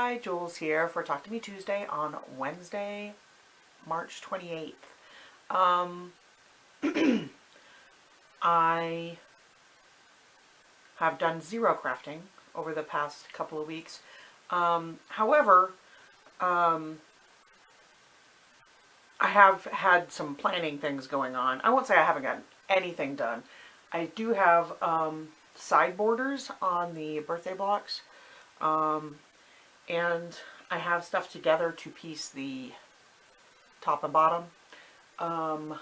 Hi, Jules here for Talk to Me Tuesday on Wednesday, March 28th. I have done zero crafting over the past couple of weeks. However, I have had some planning things going on. I won't say I haven't gotten anything done. I do have side borders on the birthday blocks. And I have stuff together to piece the top and bottom. Oh,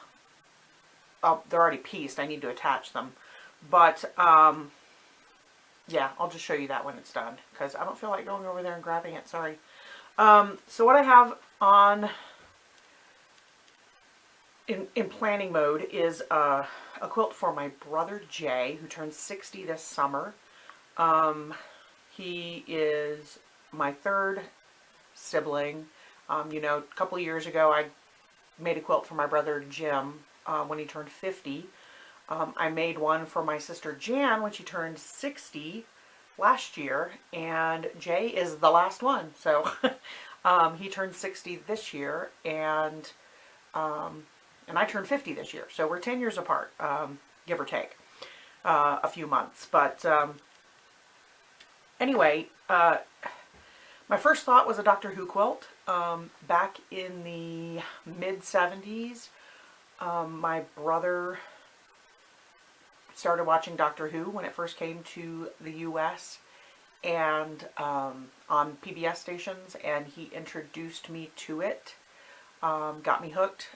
they're already pieced. I need to attach them. But, yeah, I'll just show you that when it's done, because I don't feel like going over there and grabbing it. Sorry. So what I have on in planning mode is a quilt for my brother Jay, who turns 60 this summer. He is my third sibling. You know, a couple of years ago I made a quilt for my brother Jim when he turned 50. I made one for my sister Jan when she turned 60 last year, and Jay is the last one. So he turned 60 this year, and I turned 50 this year. So we're 10 years apart, give or take a few months. But anyway, my first thought was a Doctor Who quilt. Back in the mid-70s, my brother started watching Doctor Who when it first came to the US, and on PBS stations, and he introduced me to it, got me hooked.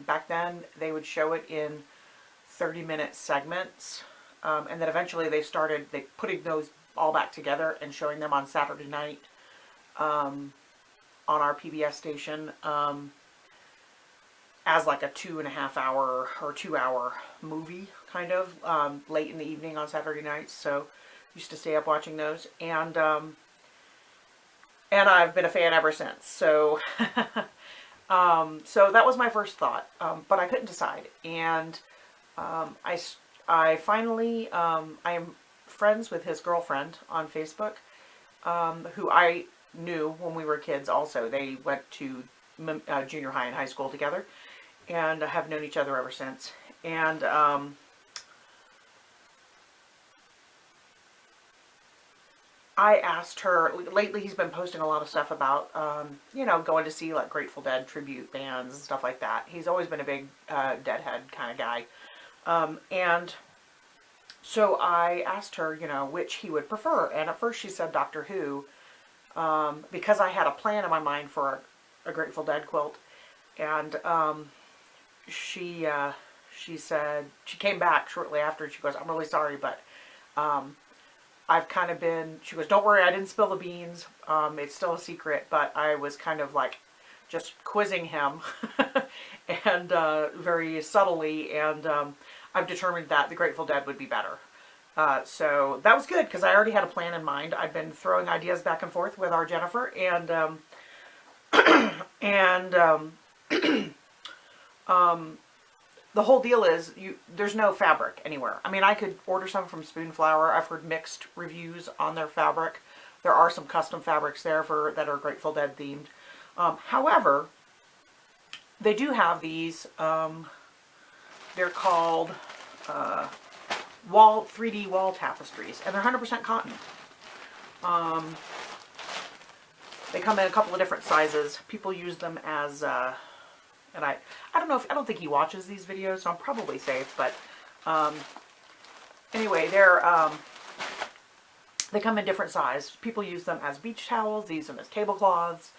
Back then they would show it in 30-minute segments, and then eventually they started putting those all back together and showing them on Saturday night on our PBS station as like a 2.5 hour or 2 hour movie, kind of, late in the evening on Saturday nights. So used to stay up watching those, and I've been a fan ever since. So so that was my first thought, but I couldn't decide, and I finally I am friends with his girlfriend on Facebook, who I knew when we were kids also. They went to junior high and high school together, and have known each other ever since. And I asked her, lately he's been posting a lot of stuff about, you know, going to see like Grateful Dead tribute bands and stuff like that. He's always been a big Deadhead kind of guy. And so I asked her, you know, which he would prefer. And at first she said Doctor Who, because I had a plan in my mind for a Grateful Dead quilt. And she said, she came back shortly after, and she goes, I'm really sorry, but I've kind of been, she goes, don't worry, I didn't spill the beans. It's still a secret, but I was kind of like just quizzing him and very subtly, and I've determined that the Grateful Dead would be better. So that was good, because I already had a plan in mind. I've been throwing ideas back and forth with our Jennifer, and the whole deal is, there's no fabric anywhere. I mean, I could order some from Spoonflower. I've heard mixed reviews on their fabric. There are some custom fabrics there that are Grateful Dead themed. However, they do have these, they're called 3D wall tapestries, and they're 100% cotton. They come in a couple of different sizes. People use them as, and I don't think he watches these videos, so I'm probably safe, but anyway, they come in different sizes. People use them as beach towels, they use them as tablecloths,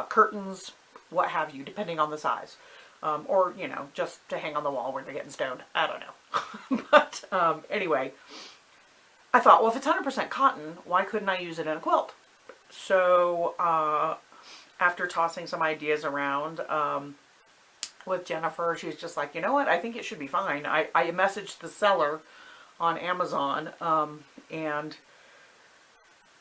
curtains, what have you, depending on the size. Or, you know, just to hang on the wall when they're getting stoned. I don't know. But anyway, I thought, well, if it's 100% cotton, why couldn't I use it in a quilt? So after tossing some ideas around with Jennifer, she's just like, you know what, I think it should be fine. I messaged the seller on Amazon, and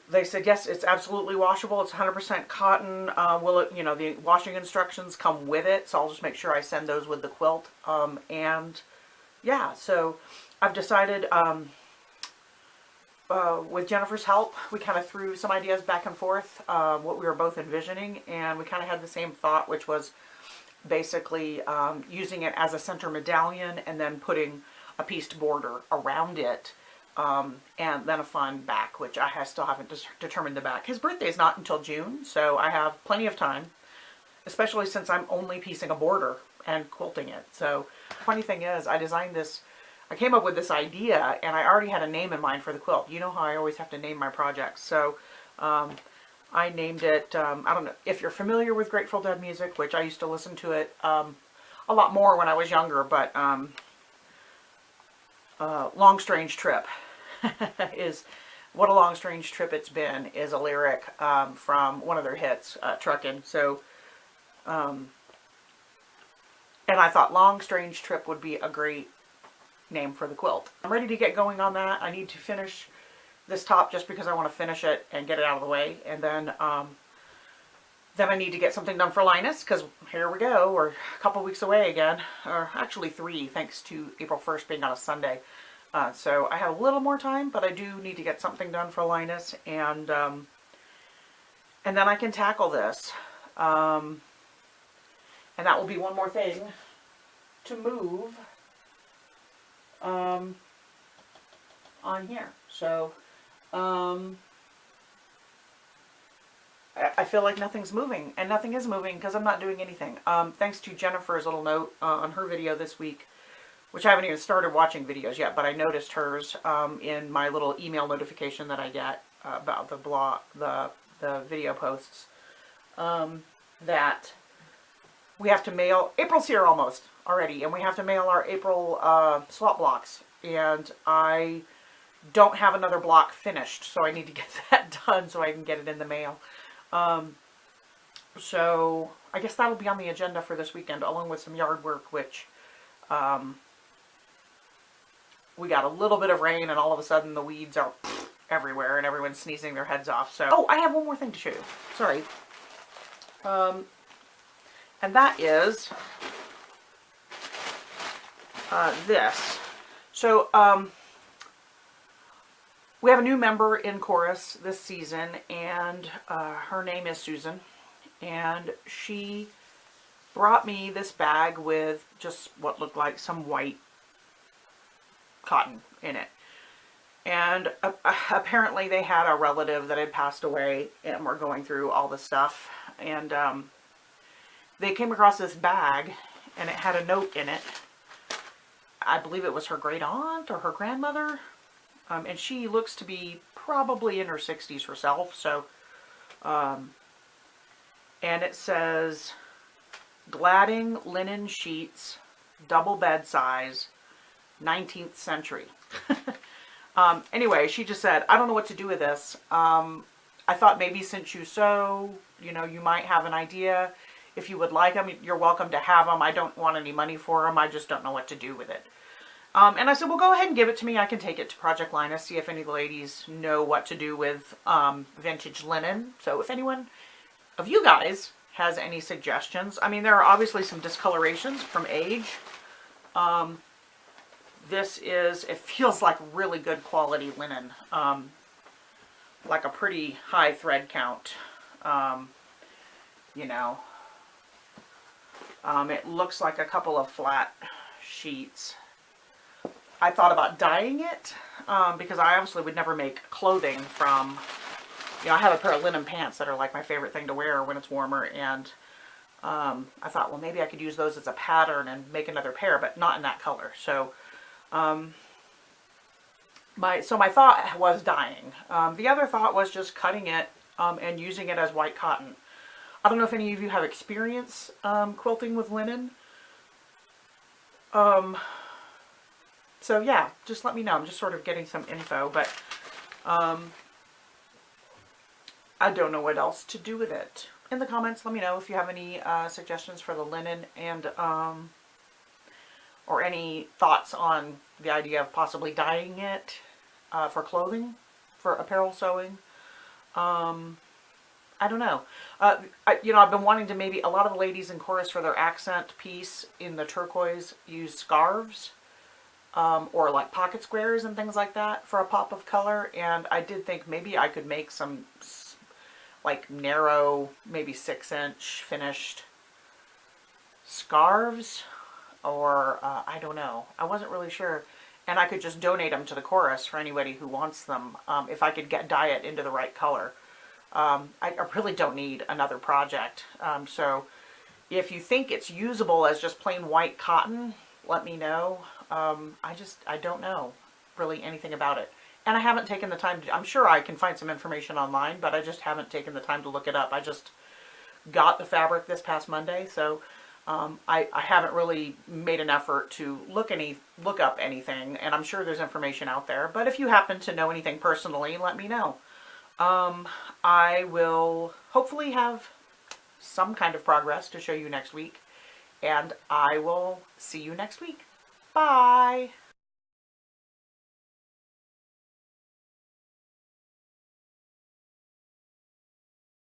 they said, yes, it's absolutely washable. It's 100% cotton. Will it, you know, the washing instructions come with it, so I'll just make sure I send those with the quilt. And yeah, so I've decided with Jennifer's help, we kind of threw some ideas back and forth, what we were both envisioning, and we kind of had the same thought, which was basically using it as a center medallion and then putting a pieced border around it, and then a fun back, which I still haven't determined the back. His birthday is not until June, so I have plenty of time, especially since I'm only piecing a border and quilting it. So funny thing is, I came up with this idea, and I already had a name in mind for the quilt. You know how I always have to name my projects. So I named it, I don't know if you're familiar with Grateful Dead music, which I used to listen to it a lot more when I was younger, but Long Strange Trip is What a Long Strange Trip It's Been is a lyric from one of their hits, Truckin. So, and I thought Long Strange Trip would be a great name for the quilt. I'm ready to get going on that. I need to finish this top just because I want to finish it and get it out of the way, and then I need to get something done for Linus, because here we go, we're a couple weeks away again, or actually 3, thanks to April 1st being on a Sunday. So I have a little more time, but I do need to get something done for Linus, and then I can tackle this, and that will be one more thing to move on here. So I feel like nothing's moving, and nothing is moving because I'm not doing anything. Thanks to Jennifer's little note on her video this week, which I haven't even started watching videos yet, but I noticed hers in my little email notification that I get about the blog, the video posts, that we have to mail. April's here almost already, and we have to mail our April swap blocks, and I don't have another block finished, so I need to get that done so I can get it in the mail. So I guess that'll be on the agenda for this weekend, along with some yard work, which we got a little bit of rain, and all of a sudden the weeds are everywhere, and everyone's sneezing their heads off. So, oh, I have one more thing to show you. Sorry. And that is this. So, we have a new member in chorus this season, and her name is Susan, and she brought me this bag with just what looked like some white cotton in it. And apparently they had a relative that had passed away and were going through all the stuff, and they came across this bag, and it had a note in it. I believe it was her great aunt or her grandmother. And she looks to be probably in her 60s herself, so, and it says, Gladding linen sheets, double bed size, 19th century. Anyway, she just said, I don't know what to do with this. I thought maybe since you sew, you know, you might have an idea. If you would like them, you're welcome to have them. I don't want any money for them. I just don't know what to do with it. And I said, well, go ahead and give it to me. I can take it to Project Linus, see if any ladies know what to do with vintage linen. So if anyone of you guys has any suggestions. I mean, there are obviously some discolorations from age. This is, it feels like really good quality linen. Like a pretty high thread count. You know. It looks like a couple of flat sheets. I thought about dyeing it, because I obviously would never make clothing from, you know, I have a pair of linen pants that are like my favorite thing to wear when it's warmer, and I thought, well, maybe I could use those as a pattern and make another pair, but not in that color. So, my thought was dyeing. The other thought was just cutting it and using it as white cotton. I don't know if any of you have experience quilting with linen. So yeah, just let me know. I'm just sort of getting some info, but I don't know what else to do with it. In the comments, let me know if you have any suggestions for the linen, and or any thoughts on the idea of possibly dyeing it for clothing, for apparel sewing. I don't know. You know, I've been wanting to maybe, a lot of the ladies in chorus for their accent piece in the turquoise use scarves. or like pocket squares and things like that for a pop of color. And I did think maybe I could make some like narrow, maybe 6-inch finished scarves, or I don't know. I wasn't really sure. And I could just donate them to the chorus for anybody who wants them, if I could dye it into the right color. I really don't need another project. So if you think it's usable as just plain white cotton, let me know. I don't know really anything about it. And I haven't taken the time to, I'm sure I can find some information online, but I just haven't taken the time to look it up. I just got the fabric this past Monday, so I haven't really made an effort to look up anything, and I'm sure there's information out there. But if you happen to know anything personally, let me know. I will hopefully have some kind of progress to show you next week, and I will see you next week. Bye!